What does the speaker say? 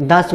10